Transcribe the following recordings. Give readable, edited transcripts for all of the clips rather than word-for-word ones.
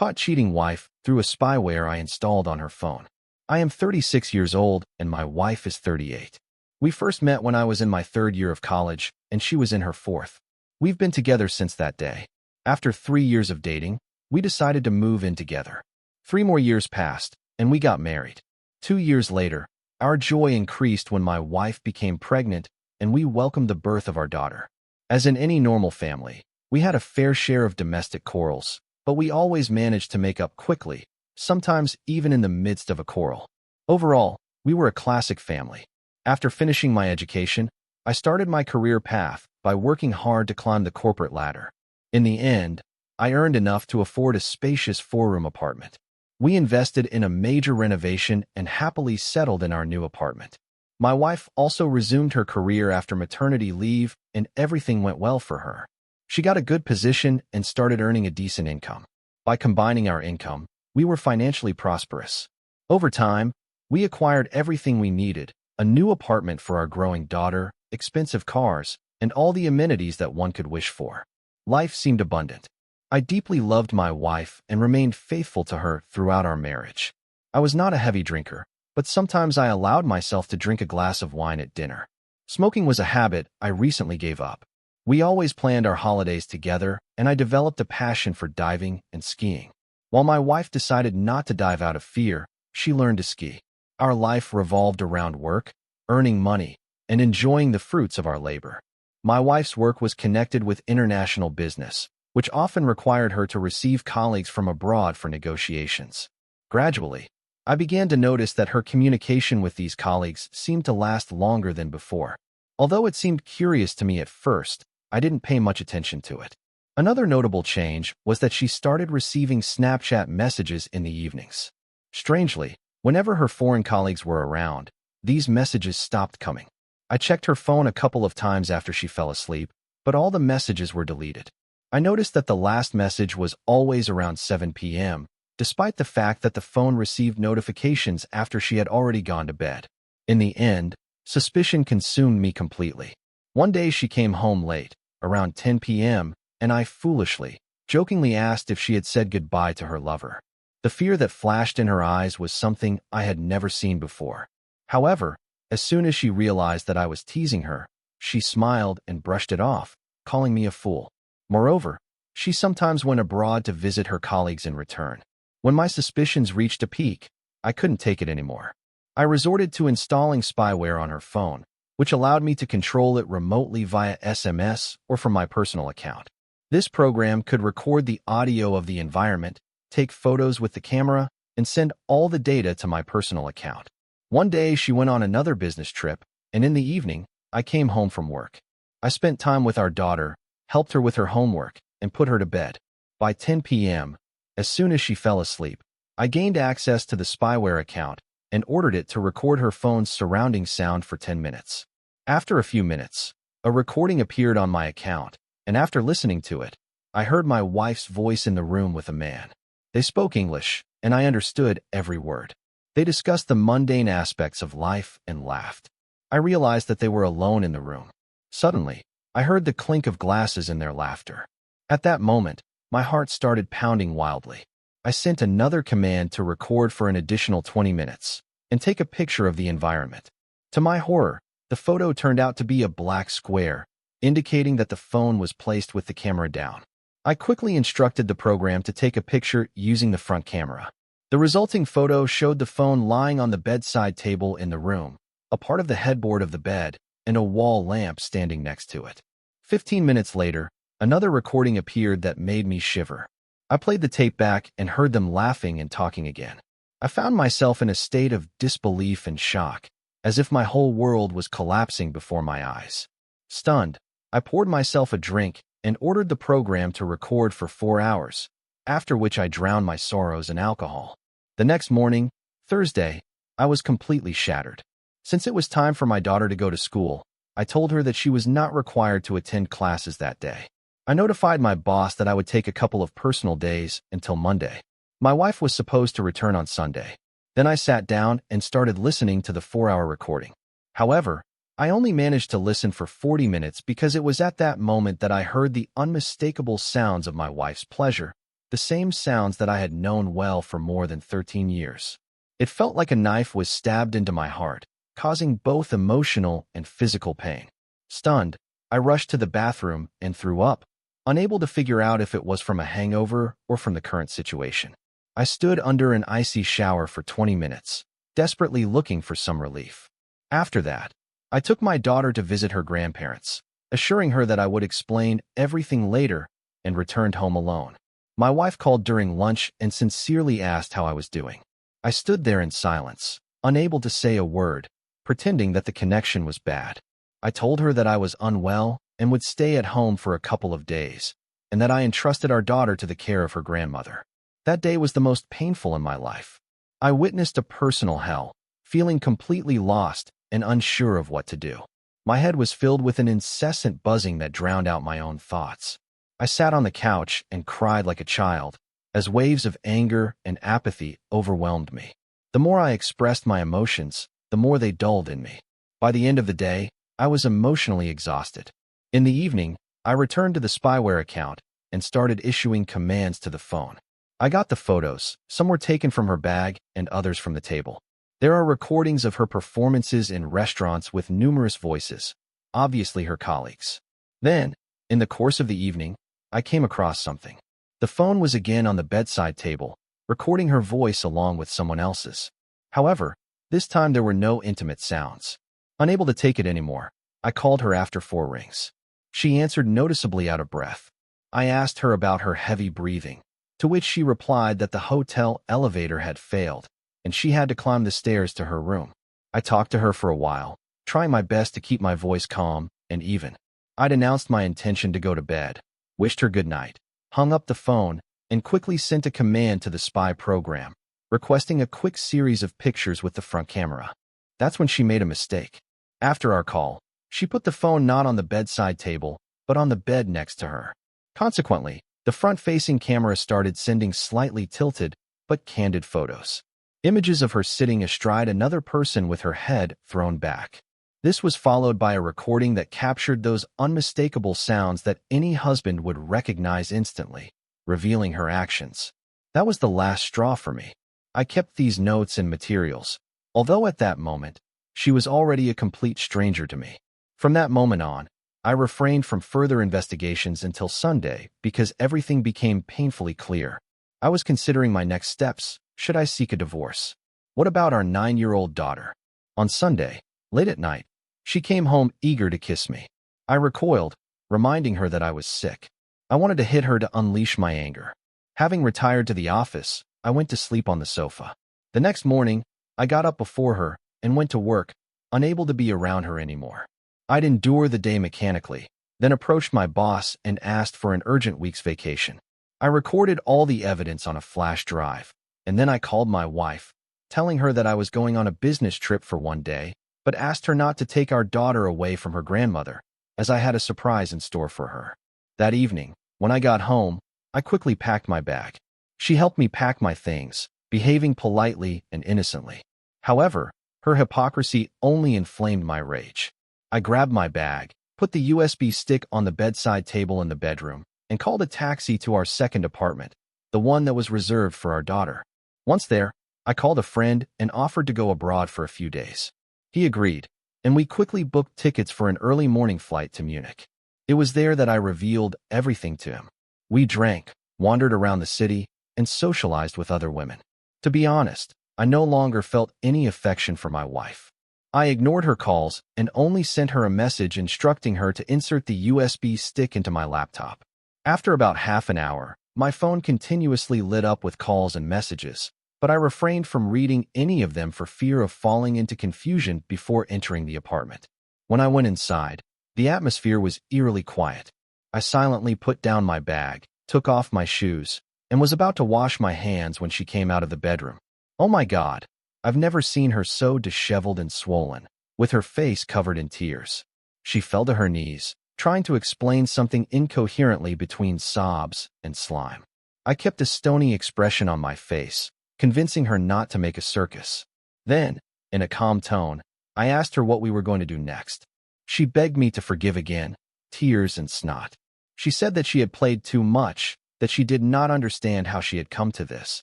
Caught cheating wife through a spyware I installed on her phone. I am 36 years old and my wife is 38. We first met when I was in my third year of college and she was in her fourth. We've been together since that day. After 3 years of dating, we decided to move in together. 3 more years passed and we got married. 2 years later, our joy increased when my wife became pregnant and we welcomed the birth of our daughter. As in any normal family, we had a fair share of domestic quarrels, but we always managed to make up quickly, sometimes even in the midst of a quarrel. Overall, we were a classic family. After finishing my education, I started my career path by working hard to climb the corporate ladder. In the end, I earned enough to afford a spacious 4-room apartment. We invested in a major renovation and happily settled in our new apartment. My wife also resumed her career after maternity leave and everything went well for her. She got a good position and started earning a decent income. By combining our income, we were financially prosperous. Over time, we acquired everything we needed, a new apartment for our growing daughter, expensive cars, and all the amenities that one could wish for. Life seemed abundant. I deeply loved my wife and remained faithful to her throughout our marriage. I was not a heavy drinker, but sometimes I allowed myself to drink a glass of wine at dinner. Smoking was a habit I recently gave up. We always planned our holidays together, and I developed a passion for diving and skiing. While my wife decided not to dive out of fear, she learned to ski. Our life revolved around work, earning money, and enjoying the fruits of our labor. My wife's work was connected with international business, which often required her to receive colleagues from abroad for negotiations. Gradually, I began to notice that her communication with these colleagues seemed to last longer than before. Although it seemed curious to me at first, I didn't pay much attention to it. Another notable change was that she started receiving Snapchat messages in the evenings. Strangely, whenever her foreign colleagues were around, these messages stopped coming. I checked her phone a couple of times after she fell asleep, but all the messages were deleted. I noticed that the last message was always around 7 p.m., despite the fact that the phone received notifications after she had already gone to bed. In the end, suspicion consumed me completely. One day she came home late, around 10 p.m., and I foolishly, jokingly asked if she had said goodbye to her lover. The fear that flashed in her eyes was something I had never seen before. However, as soon as she realized that I was teasing her, she smiled and brushed it off, calling me a fool. Moreover, she sometimes went abroad to visit her colleagues in return. When my suspicions reached a peak, I couldn't take it anymore. I resorted to installing spyware on her phone, which allowed me to control it remotely via SMS or from my personal account. This program could record the audio of the environment, take photos with the camera, and send all the data to my personal account. One day she went on another business trip, and in the evening, I came home from work. I spent time with our daughter, helped her with her homework, and put her to bed. By 10 p.m., as soon as she fell asleep, I gained access to the spyware account and ordered it to record her phone's surrounding sound for 10 minutes. After a few minutes, a recording appeared on my account, and after listening to it, I heard my wife's voice in the room with a man. They spoke English, and I understood every word. They discussed the mundane aspects of life and laughed. I realized that they were alone in the room. Suddenly, I heard the clink of glasses in their laughter. At that moment, my heart started pounding wildly. I sent another command to record for an additional 20 minutes and take a picture of the environment. To my horror, the photo turned out to be a black square, indicating that the phone was placed with the camera down. I quickly instructed the program to take a picture using the front camera. The resulting photo showed the phone lying on the bedside table in the room, a part of the headboard of the bed, and a wall lamp standing next to it. 15 minutes later, another recording appeared that made me shiver. I played the tape back and heard them laughing and talking again. I found myself in a state of disbelief and shock, as if my whole world was collapsing before my eyes. Stunned, I poured myself a drink and ordered the program to record for 4 hours, after which I drowned my sorrows in alcohol. The next morning, Thursday, I was completely shattered. Since it was time for my daughter to go to school, I told her that she was not required to attend classes that day. I notified my boss that I would take a couple of personal days until Monday. My wife was supposed to return on Sunday. Then I sat down and started listening to the 4-hour recording. However, I only managed to listen for 40 minutes because it was at that moment that I heard the unmistakable sounds of my wife's pleasure, the same sounds that I had known well for more than 13 years. It felt like a knife was stabbed into my heart, causing both emotional and physical pain. Stunned, I rushed to the bathroom and threw up, unable to figure out if it was from a hangover or from the current situation. I stood under an icy shower for 20 minutes, desperately looking for some relief. After that, I took my daughter to visit her grandparents, assuring her that I would explain everything later, and returned home alone. My wife called during lunch and sincerely asked how I was doing. I stood there in silence, unable to say a word, pretending that the connection was bad. I told her that I was unwell and would stay at home for a couple of days, and that I entrusted our daughter to the care of her grandmother. That day was the most painful in my life. I witnessed a personal hell, feeling completely lost and unsure of what to do. My head was filled with an incessant buzzing that drowned out my own thoughts. I sat on the couch and cried like a child, as waves of anger and apathy overwhelmed me. The more I expressed my emotions, the more they dulled in me. By the end of the day, I was emotionally exhausted. In the evening, I returned to the Spyware account and started issuing commands to the phone. I got the photos. Some were taken from her bag and others from the table. There are recordings of her performances in restaurants with numerous voices, obviously her colleagues. Then, in the course of the evening, I came across something. The phone was again on the bedside table, recording her voice along with someone else's. However, this time there were no intimate sounds. Unable to take it anymore, I called her after 4 rings. She answered noticeably out of breath. I asked her about her heavy breathing, to which she replied that the hotel elevator had failed, and she had to climb the stairs to her room. I talked to her for a while, trying my best to keep my voice calm and even. I'd announced my intention to go to bed, wished her good night, hung up the phone, and quickly sent a command to the spy program, requesting a quick series of pictures with the front camera. That's when she made a mistake. After our call, she put the phone not on the bedside table, but on the bed next to her. Consequently, the front-facing camera started sending slightly tilted but candid photos. Images of her sitting astride another person with her head thrown back. This was followed by a recording that captured those unmistakable sounds that any husband would recognize instantly, revealing her actions. That was the last straw for me. I kept these notes and materials, although at that moment, she was already a complete stranger to me. From that moment on, I refrained from further investigations until Sunday because everything became painfully clear. I was considering my next steps. Should I seek a divorce? What about our 9-year-old daughter? On Sunday, late at night, she came home eager to kiss me. I recoiled, reminding her that I was sick. I wanted to hit her to unleash my anger. Having retired to the office, I went to sleep on the sofa. The next morning, I got up before her and went to work, unable to be around her anymore. I'd endure the day mechanically, then approached my boss and asked for an urgent week's vacation. I recorded all the evidence on a flash drive, and then I called my wife, telling her that I was going on a business trip for one day, but asked her not to take our daughter away from her grandmother, as I had a surprise in store for her. That evening, when I got home, I quickly packed my bag. She helped me pack my things, behaving politely and innocently. However, her hypocrisy only inflamed my rage. I grabbed my bag, put the USB stick on the bedside table in the bedroom, and called a taxi to our second apartment, the one that was reserved for our daughter. Once there, I called a friend and offered to go abroad for a few days. He agreed, and we quickly booked tickets for an early morning flight to Munich. It was there that I revealed everything to him. We drank, wandered around the city, and socialized with other women. To be honest, I no longer felt any affection for my wife. I ignored her calls and only sent her a message instructing her to insert the USB stick into my laptop. After about half an hour, my phone continuously lit up with calls and messages, but I refrained from reading any of them for fear of falling into confusion before entering the apartment. When I went inside, the atmosphere was eerily quiet. I silently put down my bag, took off my shoes, and was about to wash my hands when she came out of the bedroom. Oh my God, I've never seen her so disheveled and swollen, with her face covered in tears. She fell to her knees, trying to explain something incoherently between sobs and slime. I kept a stony expression on my face, convincing her not to make a circus. Then, in a calm tone, I asked her what we were going to do next. She begged me to forgive again, tears and snot. She said that she had played too much, that she did not understand how she had come to this,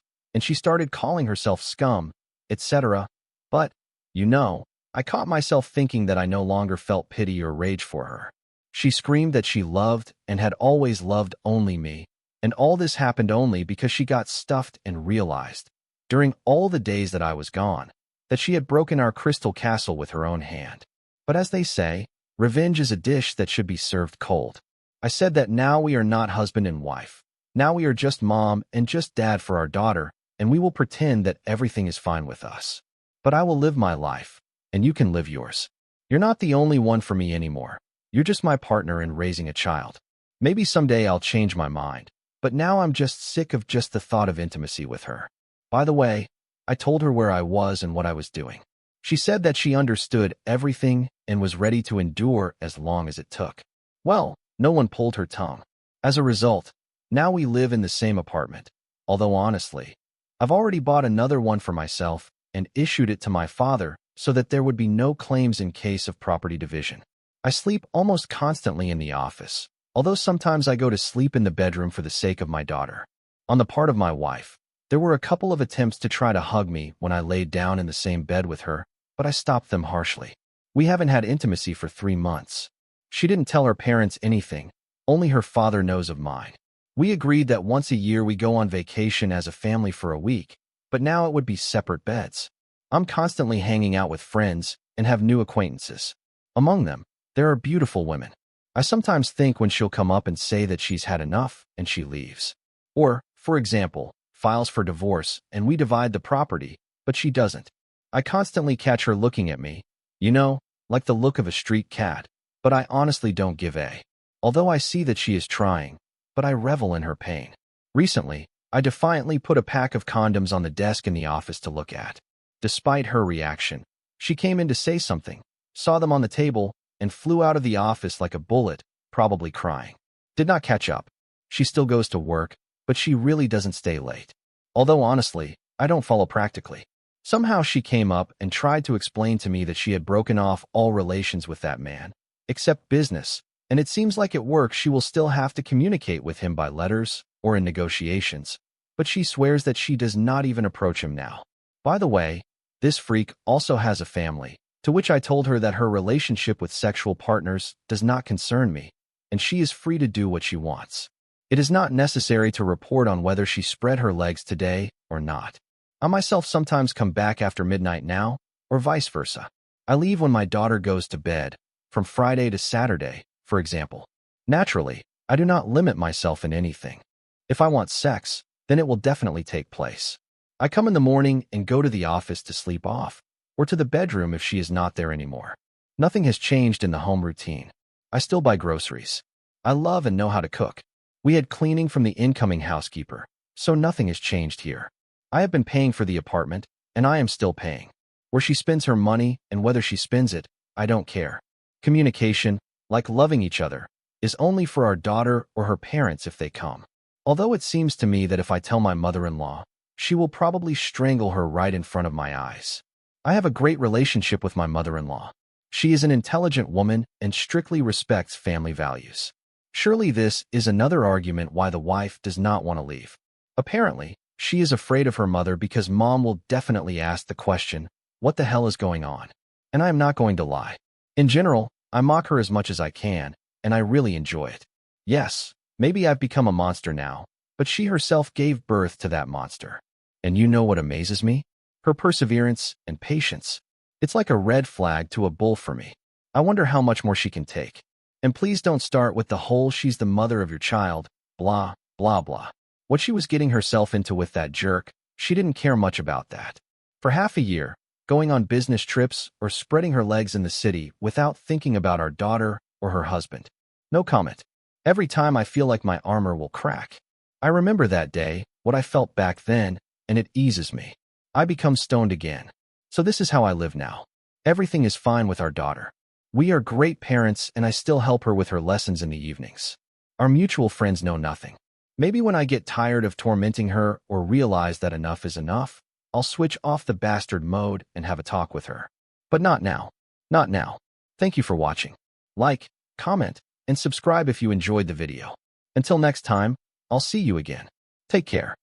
and she started calling herself scum, etc. But, I caught myself thinking that I no longer felt pity or rage for her. She screamed that she loved and had always loved only me, and all this happened only because she got stuffed and realized, during all the days that I was gone, that she had broken our crystal castle with her own hand. But as they say, revenge is a dish that should be served cold. I said that now we are not husband and wife. Now we are just mom and just dad for our daughter, and we will pretend that everything is fine with us. But I will live my life, and you can live yours. You're not the only one for me anymore. You're just my partner in raising a child. Maybe someday I'll change my mind, but now I'm just sick of just the thought of intimacy with her. By the way, I told her where I was and what I was doing. She said that she understood everything and was ready to endure as long as it took. Well, no one pulled her tongue. As a result, now we live in the same apartment. Although honestly, I've already bought another one for myself and issued it to my father so that there would be no claims in case of property division. I sleep almost constantly in the office, although sometimes I go to sleep in the bedroom for the sake of my daughter. On the part of my wife, there were a couple of attempts to try to hug me when I laid down in the same bed with her, but I stopped them harshly. We haven't had intimacy for 3 months. She didn't tell her parents anything, only her father knows of mine. We agreed that once a year we go on vacation as a family for a week, but now it would be separate beds. I'm constantly hanging out with friends and have new acquaintances. Among them, there are beautiful women. I sometimes think when she'll come up and say that she's had enough and she leaves. Or, for example, files for divorce and we divide the property, but she doesn't. I constantly catch her looking at me, like the look of a street cat, but I honestly don't give a. Although I see that she is trying, but I revel in her pain. Recently, I defiantly put a pack of condoms on the desk in the office to look at. Despite her reaction, she came in to say something, saw them on the table, and flew out of the office like a bullet, probably crying. Did not catch up. She still goes to work, but she really doesn't stay late. Although honestly, I don't follow practically. Somehow she came up and tried to explain to me that she had broken off all relations with that man, except business, and it seems like at work she will still have to communicate with him by letters or in negotiations, but she swears that she does not even approach him now. By the way, this freak also has a family, to which I told her that her relationship with sexual partners does not concern me, and she is free to do what she wants. It is not necessary to report on whether she spread her legs today or not. I myself sometimes come back after midnight now, or vice versa. I leave when my daughter goes to bed, from Friday to Saturday, for example. Naturally, I do not limit myself in anything. If I want sex, then it will definitely take place. I come in the morning and go to the office to sleep off, or to the bedroom if she is not there anymore. Nothing has changed in the home routine. I still buy groceries. I love and know how to cook. We had cleaning from the incoming housekeeper, so nothing has changed here. I have been paying for the apartment, and I am still paying. Where she spends her money and whether she spends it, I don't care. Communication, like loving each other, is only for our daughter or her parents if they come. Although it seems to me that if I tell my mother-in-law, she will probably strangle her right in front of my eyes. I have a great relationship with my mother-in-law. She is an intelligent woman and strictly respects family values. Surely this is another argument why the wife does not want to leave. Apparently, she is afraid of her mother because mom will definitely ask the question, what the hell is going on? And I am not going to lie. In general, I mock her as much as I can, and I really enjoy it. Yes, maybe I've become a monster now, but she herself gave birth to that monster. And you know what amazes me? Her perseverance and patience. It's like a red flag to a bull for me. I wonder how much more she can take. And please don't start with the whole she's the mother of your child, blah, blah, blah. What she was getting herself into with that jerk, she didn't care much about that. For half a year, going on business trips or spreading her legs in the city without thinking about our daughter or her husband. No comment. Every time I feel like my armor will crack. I remember that day, what I felt back then, and it eases me. I become stoned again. So this is how I live now. Everything is fine with our daughter. We are great parents and I still help her with her lessons in the evenings. Our mutual friends know nothing. Maybe when I get tired of tormenting her or realize that enough is enough, I'll switch off the bastard mode and have a talk with her. But not now. Not now. Thank you for watching. Like, comment, and subscribe if you enjoyed the video. Until next time, I'll see you again. Take care.